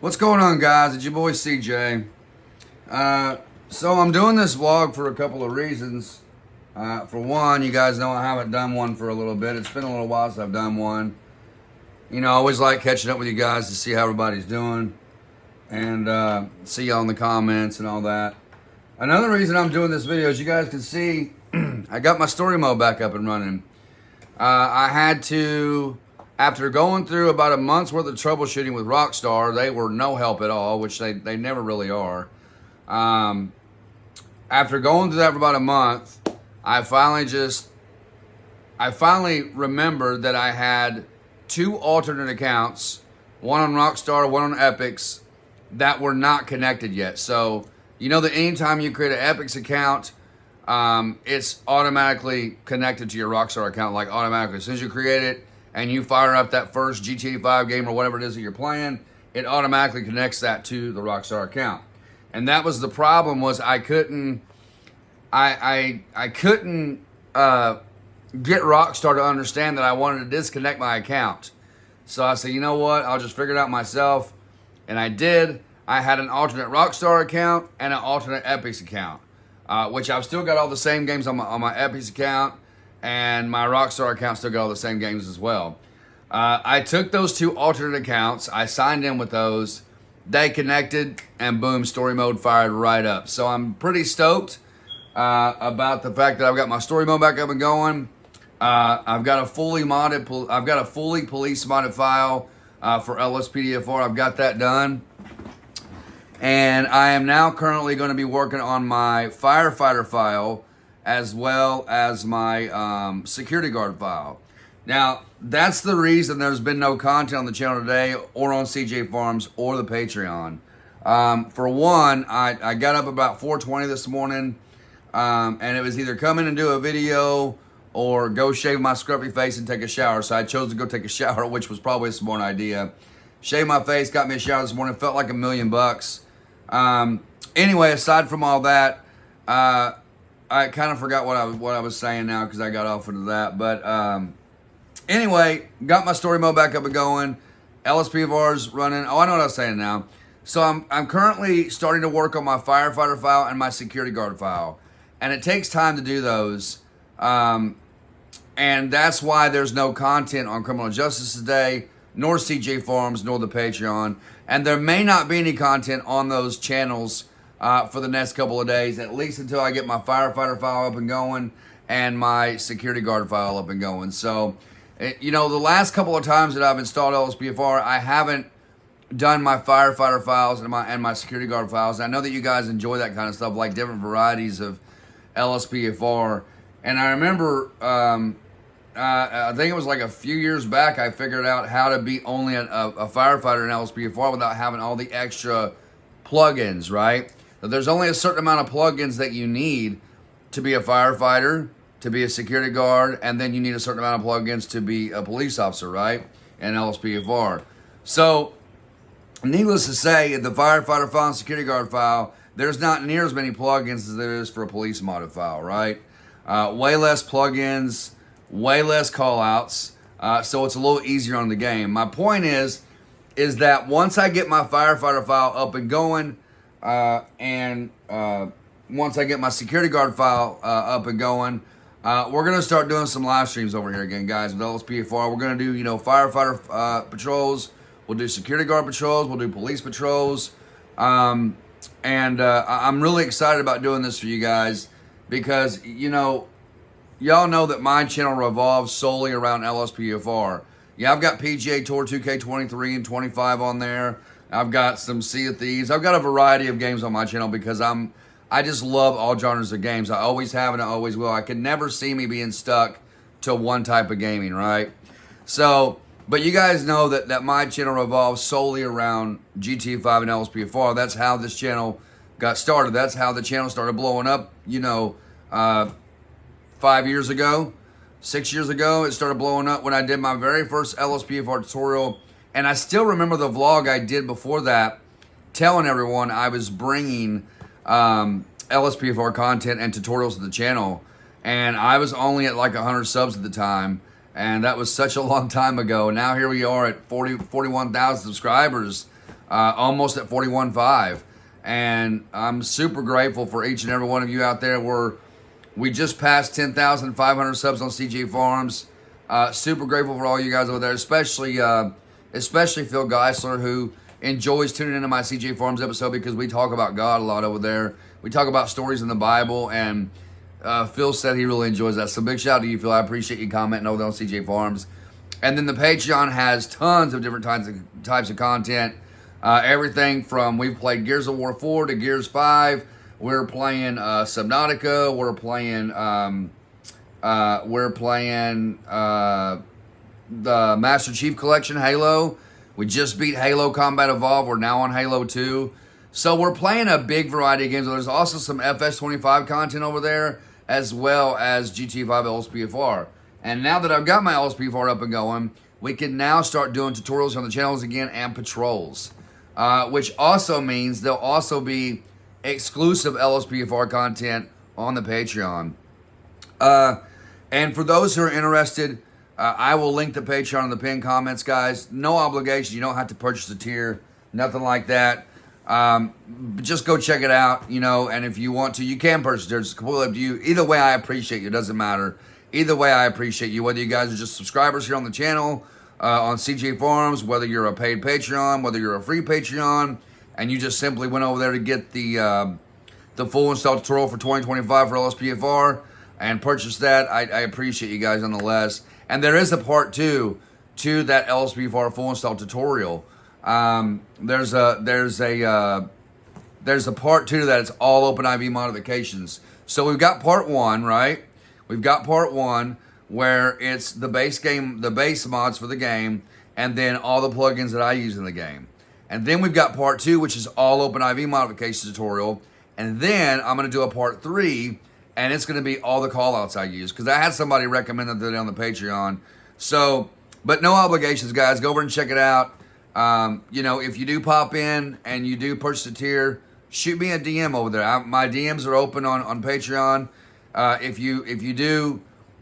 What's going on, guys? It's your boy CJ. So I'm doing this vlog for a couple of reasons. For one, you guys know I haven't done one for a little bit. It's been a little while since I've done one. You know, I always like catching up with you guys to see how everybody's doing and see y'all in the comments and all that. Another reason I'm doing this video is you guys can see I got my story mode back up and running. I had to, after going through about a month's worth of troubleshooting with Rockstar, they were no help at all, which they never really are. After going through that for about a month, I finally remembered that I had two alternate accounts, one on Rockstar, one on Epix, that were not connected yet. So, you know that anytime you create an Epix account, it's automatically connected to your Rockstar account, like automatically. As soon as you create it and you fire up that first GTA 5 game or whatever it is that you're playing, it automatically connects that to the Rockstar account. And that was the problem, was I couldn't get Rockstar to understand that I wanted to disconnect my account. So I said, you know what, I'll just figure it out myself. And I did. I had an alternate Rockstar account and an alternate Epix account, which I've still got all the same games on my Epix account, and my Rockstar account still got all the same games as well. I took those two alternate accounts, I signed in with those, they connected, and boom, story mode fired right up. So I'm pretty stoked about the fact that I've got my story mode back up and going. I've got a fully police modded file for LSPDFR. I've got that done. And I am now currently going to be working on my firefighter file as well as my security guard file. Now, that's the reason there's been no content on the channel today or on CJ Farms or the Patreon. For one, I got up about 4:20 this morning, and it was either come in and do a video or go shave my scruffy face and take a shower. So I chose to go take a shower, which was probably a smart idea. Shaved my face, got me a shower this morning, felt like $1,000,000. Anyway, aside from all that, I kind of forgot what I was saying now because I got off into that. But anyway, got my story mode back up and going. LSPVR's running. Oh, I know what I was saying now. So I'm currently starting to work on my firefighter file and my security guard file, and it takes time to do those. And that's why there's no content on Criminal Justice Today, nor CJ Farms, nor the Patreon. And there may not be any content on those channels for the next couple of days, at least until I get my firefighter file up and going and my security guard file up and going. So, you know, the last couple of times that I've installed LSPFR, I haven't done my firefighter files and my security guard files. And I know that you guys enjoy that kind of stuff, like different varieties of LSPFR. And I remember, I think it was like a few years back, I figured out how to be only a firefighter in LSPFR without having all the extra plugins, right? But there's only a certain amount of plugins that you need to be a firefighter, to be a security guard, and then you need a certain amount of plugins to be a police officer, right? In LSPFR. So, needless to say, in the firefighter file and security guard file, there's not near as many plugins as there is for a police modded file, right? Way less plugins, way less call-outs, so it's a little easier on the game. My point is that once I get my firefighter file up and going, and once I get my security guard file up and going, we're going to start doing some live streams over here again, guys, with LSPFR. We're going to do, you know, firefighter patrols, we'll do security guard patrols, we'll do police patrols, and I'm really excited about doing this for you guys because, you know, y'all know that my channel revolves solely around LSPFR. Yeah, I've got PGA Tour 2K23 and 25 on there. I've got some Sea of Thieves. I've got a variety of games on my channel because I just love all genres of games. I always have and I always will. I can never see me being stuck to one type of gaming, right? So, but you guys know that my channel revolves solely around GTA 5 and LSPFR. That's how this channel got started. That's how the channel started blowing up, you know, 5 years ago, 6 years ago. It started blowing up when I did my very first LSPFR tutorial. And I still remember the vlog I did before that, telling everyone I was bringing LSPFR content and tutorials to the channel. And I was only at like 100 subs at the time. And that was such a long time ago. Now here we are at 41,000 subscribers. almost at 41.5. And I'm super grateful for each and every one of you out there. We just passed 10,500 subs on CJ Farms. Super grateful for all you guys over there, especially Phil Geisler, who enjoys tuning into my CJ Farms episode because we talk about God a lot over there. We talk about stories in the Bible, and Phil said he really enjoys that. So big shout out to you, Phil. I appreciate you commenting over there on CJ Farms. And then the Patreon has tons of different types of content. Everything from, we've played Gears of War 4 to Gears 5. We're playing Subnautica. We're playing the Master Chief Collection, Halo. We just beat Halo Combat Evolved. We're now on Halo 2. So we're playing a big variety of games. There's also some FS25 content over there, as well as GTA 5 LSPFR. And now that I've got my LSPFR up and going, we can now start doing tutorials on the channels again and patrols. Which also means there'll also be exclusive LSPFR content on the Patreon. And for those who are interested, I will link the Patreon in the pinned comments, guys. No obligation. You don't have to purchase a tier. Nothing like that. But just go check it out, and if you want to, you can purchase it. It's completely up to you. Either way, I appreciate you. It doesn't matter. Either way, I appreciate you. Whether you guys are just subscribers here on the channel, on CJ Farms, whether you're a paid Patreon, whether you're a free Patreon, and you just simply went over there to get the full install tutorial for 2025 for LSPFR and purchase that, I appreciate you guys nonetheless. And there is a part 2 to that LSPFR full install tutorial. There's a part 2 to that. It's all OpenIV modifications. So we've got part 1, right? We've got part 1 where it's the base mods for the game, and then all the plugins that I use in the game. And then we've got part 2, which is all OpenIV modifications tutorial. And then I'm going to do a part 3, and it's going to be all the callouts I use, because I had somebody recommend that on the Patreon. So, but no obligations, guys. Go over and check it out. If you do pop in and you do purchase a tier, shoot me a DM over there. My DMs are open on Patreon. If you do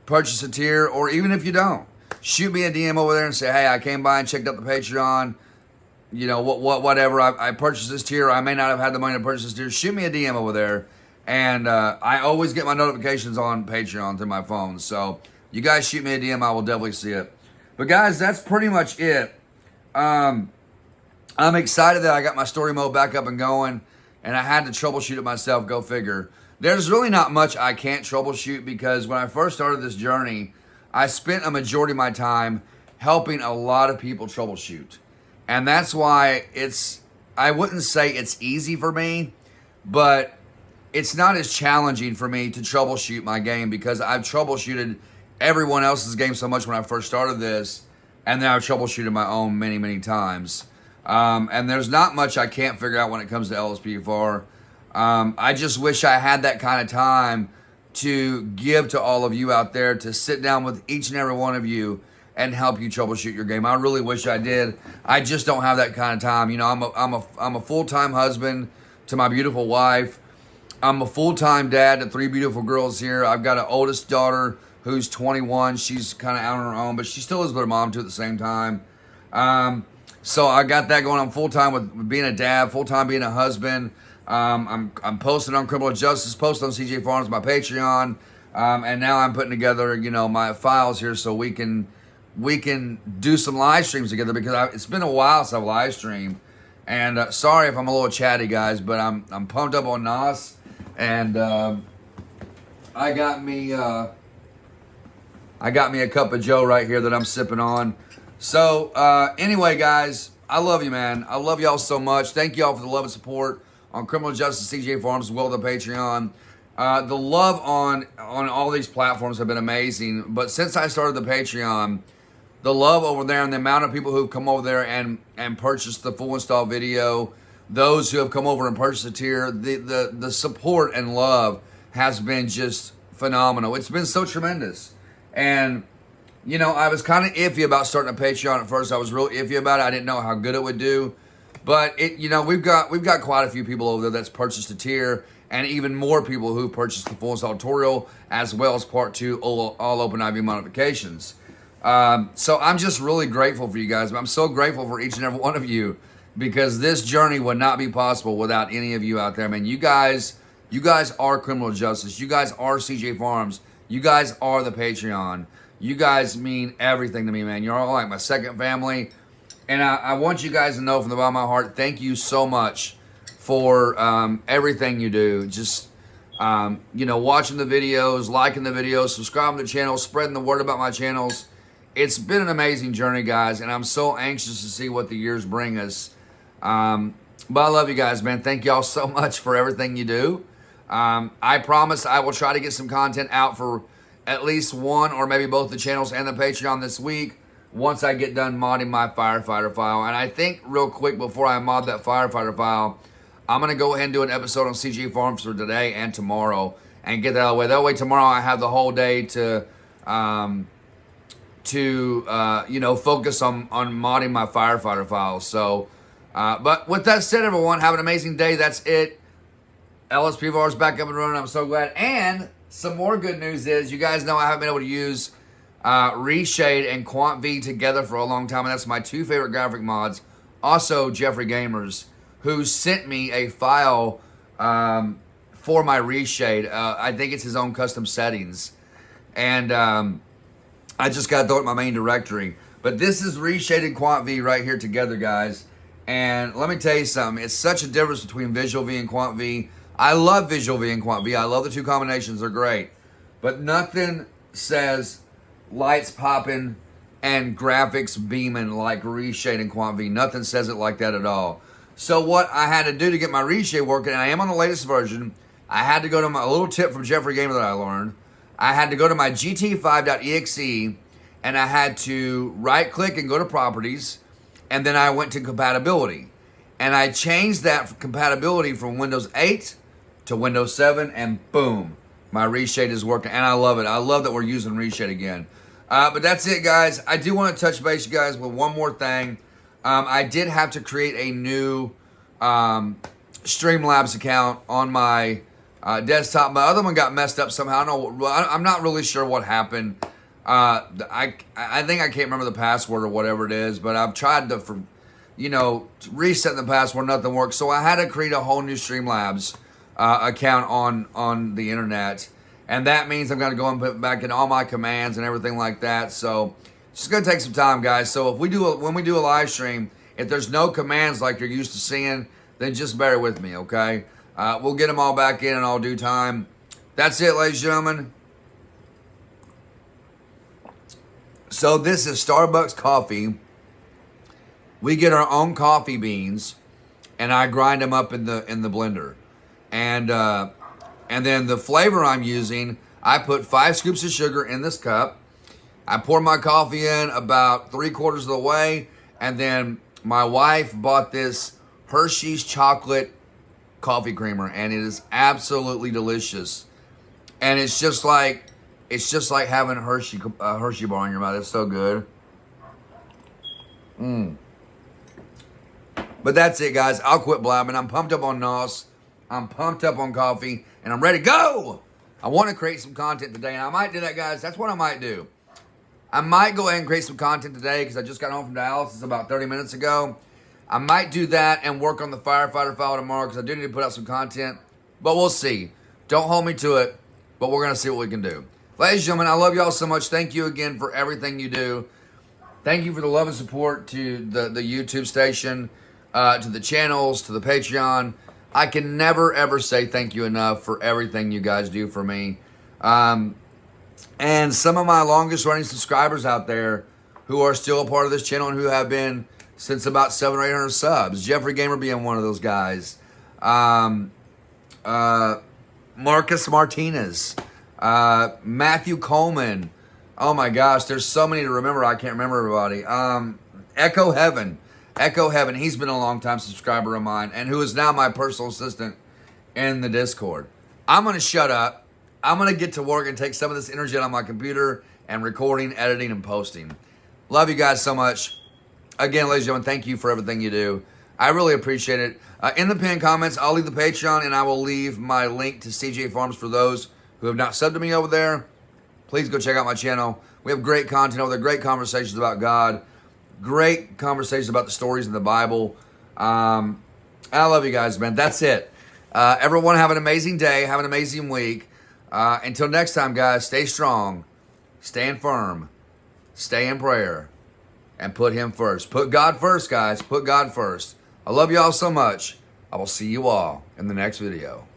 purchase a tier, or even if you don't, shoot me a DM over there and say, hey, I came by and checked out the Patreon. Whatever. I purchased this tier. I may not have had the money to purchase this tier. Shoot me a DM over there. And I always get my notifications on Patreon through my phone. So you guys shoot me a DM, I will definitely see it. But guys, that's pretty much it. I'm excited that I got my story mode back up and going, and I had to troubleshoot it myself, go figure. There's really not much I can't troubleshoot, because when I first started this journey, I spent a majority of my time helping a lot of people troubleshoot. And that's why I wouldn't say it's easy for me, but it's not as challenging for me to troubleshoot my game, because I've troubleshooted everyone else's game so much when I first started this, and then I've troubleshooted my own many, many times. And there's not much I can't figure out when it comes to LSPFR. I just wish I had that kind of time to give to all of you out there, to sit down with each and every one of you and help you troubleshoot your game. I really wish I did. I just don't have that kind of time. I'm a full-time husband to my beautiful wife. I'm a full-time dad to 3 beautiful girls here. I've got an oldest daughter who's 21. She's kind of out on her own, but she still is with her mom too at the same time. So I got that going on full-time with being a dad, full-time being a husband. I'm posting on Criminal Justice, posting on CJ Farms, my Patreon, and now I'm putting together, my files here so we can do some live streams together, because it's been a while since I've live streamed. And sorry if I'm a little chatty, guys, but I'm pumped up on NOS, and I got me a cup of Joe right here that I'm sipping on. So anyway, guys, I love you, man. I love y'all so much. Thank y'all for the love and support on Criminal Justice, CJ Farms, as well as the Patreon. The love on all these platforms have been amazing. But since I started the Patreon, the love over there and the amount of people who've come over there and purchased the full install video, those who have come over and purchased a tier, the support and love has been just phenomenal. It's been so tremendous. And I was kind of iffy about starting a Patreon at first. I was real iffy about it. I didn't know how good it would do. But we've got quite a few people over there that's purchased a tier, and even more people who purchased the full install tutorial, as well as part 2, all OpenIV modifications. So I'm just really grateful for you guys. I'm so grateful for each and every one of you. because this journey would not be possible without any of you out there, man. You guys are Criminal Justice. You guys are CJ Farms. You guys are the Patreon. You guys mean everything to me, man. You're all like my second family. And I want you guys to know from the bottom of my heart, thank you so much for everything you do. Just, watching the videos, liking the videos, subscribing to the channel, spreading the word about my channels. It's been an amazing journey, guys, and I'm so anxious to see what the years bring us. But I love you guys, man. Thank y'all so much for everything you do. I promise I will try to get some content out for at least one or maybe both the channels and the Patreon this week once I get done modding my firefighter file. And I think real quick before I mod that firefighter file, I'm going to go ahead and do an episode on CJ Farms for today and tomorrow and get that out of the way. That way tomorrow I have the whole day to focus on modding my firefighter files. So, but with that said, everyone, have an amazing day. That's it. LSPVAR is back up and running. I'm so glad. And some more good news is, you guys know I haven't been able to use Reshade and QuantV together for a long time, and that's my two favorite graphic mods. Also, Jeffrey Gamers, who sent me a file for my Reshade. I think it's his own custom settings. And I just got to throw it in my main directory. But this is Reshade and QuantV right here together, guys. And let me tell you something. It's such a difference between Visual V and QuantV. I love Visual V and QuantV. I love the two combinations. They're great. But nothing says lights popping and graphics beaming like Reshade and QuantV. Nothing says it like that at all. So what I had to do to get my Reshade working, and I am on the latest version, I had to go to a little tip from Jeffrey Gamer that I learned. I had to go to my GT5.exe, and I had to right-click and go to Properties, and then I went to Compatibility. And I changed that compatibility from Windows 8 to Windows 7, and boom, my Reshade is working, and I love it. I love that we're using Reshade again. But that's it, guys. I do want to touch base, you guys, with one more thing. I did have to create a new Streamlabs account on my desktop. My other one got messed up somehow. I'm not really sure what happened. I think I can't remember the password or whatever it is, but I've tried to, reset the password. Nothing works. So I had to create a whole new Streamlabs account on the internet, and that means I'm going to go and put back in all my commands and everything like that. So it's just going to take some time, guys. So if when we do a live stream, if there's no commands like you're used to seeing, then just bear with me, okay? We'll get them all back in all due time. That's it, ladies and gentlemen. So this is Starbucks coffee. We get our own coffee beans, and I grind them up in the blender. And then the flavor I'm using, I put 5 scoops of sugar in this cup. I pour my coffee in about 3/4 of the way, and then my wife bought this Hershey's chocolate coffee creamer, and it is absolutely delicious. And it's just like having a Hershey bar in your mouth. It's so good. But that's it, guys. I'll quit blabbing. I'm pumped up on NOS. I'm pumped up on coffee, and I'm ready to go. I want to create some content today, and I might do that, guys. That's what I might do. I might go ahead and create some content today because I just got home from Dallas about 30 minutes ago. I might do that and work on the firefighter file tomorrow because I do need to put out some content. But we'll see. Don't hold me to it, but we're going to see what we can do. Ladies and gentlemen, I love y'all so much. Thank you again for everything you do. Thank you for the love and support to the YouTube station, to the channels, to the Patreon. I can never, ever say thank you enough for everything you guys do for me. And some of my longest running subscribers out there who are still a part of this channel and who have been since about 700 or 800 subs. Jeffrey Gamer being one of those guys. Marcus Martinez. Matthew Coleman. Oh my gosh, there's so many to remember. I can't remember everybody. Echo Heaven. Echo Heaven, he's been a long time subscriber of mine and who is now my personal assistant in the Discord. I'm going to shut up. I'm going to get to work and take some of this energy out on my computer and recording, editing, and posting. Love you guys so much. Again, ladies and gentlemen, thank you for everything you do. I really appreciate it. In the pinned comments, I'll leave the Patreon and I will leave my link to CJ Farms for those who have not subbed to me over there. Please go check out my channel. We have great content over there, great conversations about God, great conversations about the stories in the Bible. I love you guys, man. That's it. Everyone have an amazing day. Have an amazing week. Until next time, guys, stay strong, stand firm, stay in prayer, and put him first. Put God first, guys. Put God first. I love y'all so much. I will see you all in the next video.